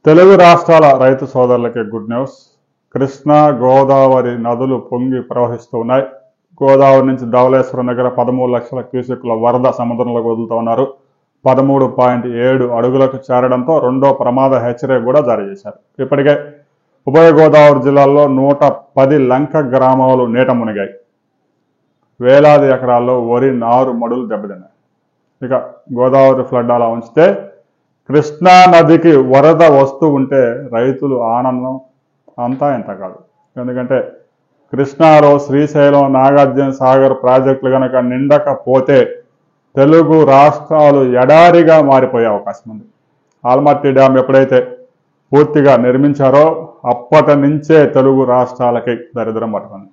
తెలుగు రాష్ట్రాల రైతు సోదరులకి గుడ్ న్యూస్. కృష్ణా గోదావరి నదులు పొంగి ప్రవహిస్తూ ఉన్నాయి. గోదావరి నుంచి ధవళేశ్వరం దగ్గర 13 లక్షల క్యూసెక్ల వరద సముద్రంలోకి వదులుతూ ఉన్నారు. 13.7 అడుగులకు చేరడంతో రెండో ప్రమాద హెచ్చరిక కూడా జారీ చేశారు. ఇప్పటికే ఉభయ గోదావరి జిల్లాల్లో 110 లంక గ్రామాలు నీట మునిగాయి. వేలాది ఎకరాల్లో వరి నారు మడులు దెబ్బతిన్నాయి. ఇక గోదావరి ఫ్లడ్ అలా ఉంచితే కృష్ణా నదికి వరద వస్తూ ఉంటే రైతులు ఆనందం అంతా ఇంత కాదు. ఎందుకంటే కృష్ణాలో శ్రీశైలం, నాగార్జున సాగర్ ప్రాజెక్టులు కనుక నిండకపోతే తెలుగు రాష్ట్రాలు ఎడారిగా మారిపోయే అవకాశం ఉంది. ఆల్మట్టి డ్యామ్ ఎప్పుడైతే పూర్తిగా నిర్మించారో అప్పటి నుంచే తెలుగు రాష్ట్రాలకి దరిద్రం పట్టుకుంది.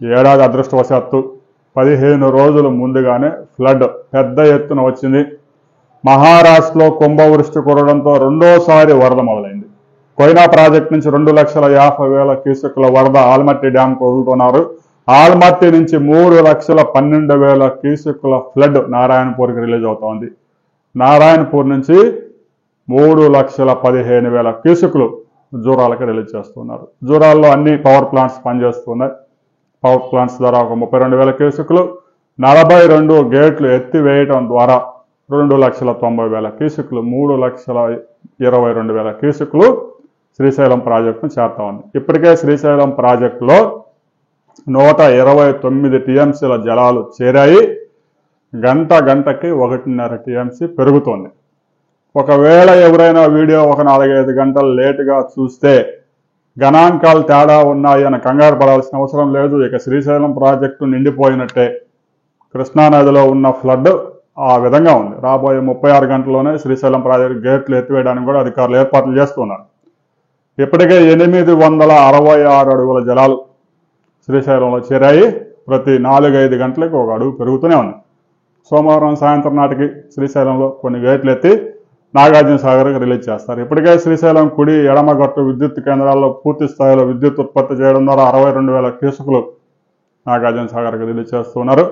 ఏడాది అదృష్టవశాత్తు 15 రోజులు ముందుగానే ఫ్లడ్ పెద్ద ఎత్తున వచ్చింది. మహారాష్ట్రలో కుంభవృష్టి కురవడంతో రెండోసారి వరద మొదలైంది. కోయినా ప్రాజెక్టు నుంచి 2,50,000 క్యూసెక్ల వరద ఆల్మట్టి డ్యాంకు వదులుతున్నారు. ఆల్మట్టి నుంచి 3,12,000 క్యూసెక్ల ఫ్లడ్ నారాయణపూర్కి రిలీజ్ అవుతోంది. నారాయణపూర్ నుంచి 3,15,000 క్యూసెక్లు జూరాలకి రిలీజ్ చేస్తున్నారు. జూరాల్లో అన్ని పవర్ ప్లాంట్స్ పనిచేస్తున్నాయి. పవర్ ప్లాంట్స్ ద్వారా ఒక 32,000 క్యూసెక్లు, 42 గేట్లు ఎత్తివేయటం ద్వారా 2,90,000 క్యూసెక్లు, 3,22,000 క్యూసెక్లు శ్రీశైలం ప్రాజెక్టును చేరుతా ఉంది. ఇప్పటికే శ్రీశైలం ప్రాజెక్టులో 129 టీఎంసీల జలాలు చేరాయి. గంటకి 1.5 టీఎంసీ పెరుగుతోంది. ఒకవేళ ఎవరైనా వీడియో ఒక 4-5 గంటలు లేటుగా చూస్తే గణాంకాలు తేడా ఉన్నాయి అని కంగారు పడాల్సిన అవసరం లేదు. ఇక శ్రీశైలం ప్రాజెక్టు నిండిపోయినట్టే. కృష్ణానదిలో ఉన్న ఫ్లడ్ ఆ విధంగా ఉంది. రాబోయే 36 గంటల్లోనే శ్రీశైలం ప్రాజెక్టు గేట్లు ఎత్తివేయడానికి కూడా అధికారులు ఏర్పాట్లు చేస్తున్నారు. ఇప్పటికే 866 అడుగుల జలాలు శ్రీశైలంలో చేరాయి. ప్రతి 4-5 గంటలకు ఒక అడుగు పెరుగుతూనే ఉంది. సోమవారం సాయంత్రం నాటికి శ్రీశైలంలో కొన్ని గేట్లు ఎత్తి నాగార్జున సాగర్కి రిలీజ్ చేస్తారు. ఇప్పటికే శ్రీశైలం కుడి ఎడమగట్టు విద్యుత్ కేంద్రాల్లో పూర్తి స్థాయిలో విద్యుత్ ఉత్పత్తి చేయడం ద్వారా 62,000 క్యూసెక్లు నాగార్జున సాగర్కి రిలీజ్ చేస్తున్నారు.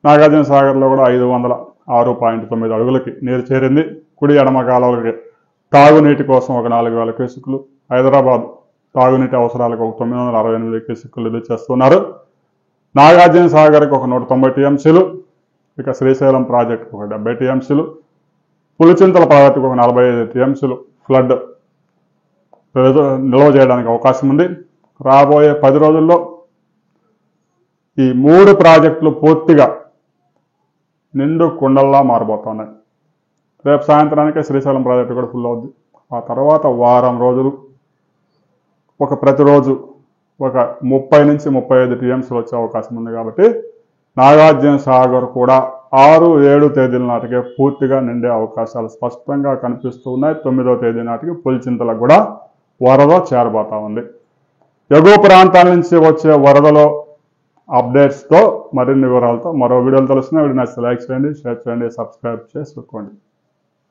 నాగార్జున సాగర్లో కూడా 506.9 అడుగులకి నీరు చేరింది. కుడి ఎడమ కాలువలకి తాగునీటి కోసం ఒక 4,000 క్యూసెక్లు, హైదరాబాద్ తాగునీటి అవసరాలకు ఒక 968 క్యూసెక్లు రిలీజ్ చేస్తున్నారు. నాగార్జున సాగర్కి ఒక 190 టీఎంసీలు, ఇక శ్రీశైలం ప్రాజెక్టుకు ఒక 70 టీఎంసీలు, పులిచింతల ప్రాజెక్టుకు ఒక 45 టీఎంసీలు ఫ్లడ్ నిల్వ చేయడానికి అవకాశం ఉంది. రాబోయే 10 రోజుల్లో ఈ 3 ప్రాజెక్టులు పూర్తిగా నిండు కుండల్లా మారబోతున్నాయి. రేపు సాయంత్రానికే శ్రీశైలం ప్రాజెక్టు కూడా ఫుల్ అవుద్ది. ఆ తర్వాత వారం రోజులు ప్రతిరోజు ఒక 30 నుంచి 35 టీఎంసీలు వచ్చే అవకాశం ఉంది. కాబట్టి నాగార్జున సాగర్ కూడా 6-7 తేదీల నాటికే పూర్తిగా నిండే అవకాశాలు స్పష్టంగా కనిపిస్తూ ఉన్నాయి. 9వ తేదీ నాటికి పులిచింతలకు కూడా వరద చేరబోతా ఉంది. ఎగువ ప్రాంతాల నుంచి వచ్చే వరదలో అప్డేట్స్తో మరిన్ని వివరాలతో మరో వీడియోలు తెలుస్తున్నాయి. వీడియో నచ్చితే లైక్ చేయండి, షేర్ చేయండి, సబ్స్క్రైబ్ చేసుకోండి.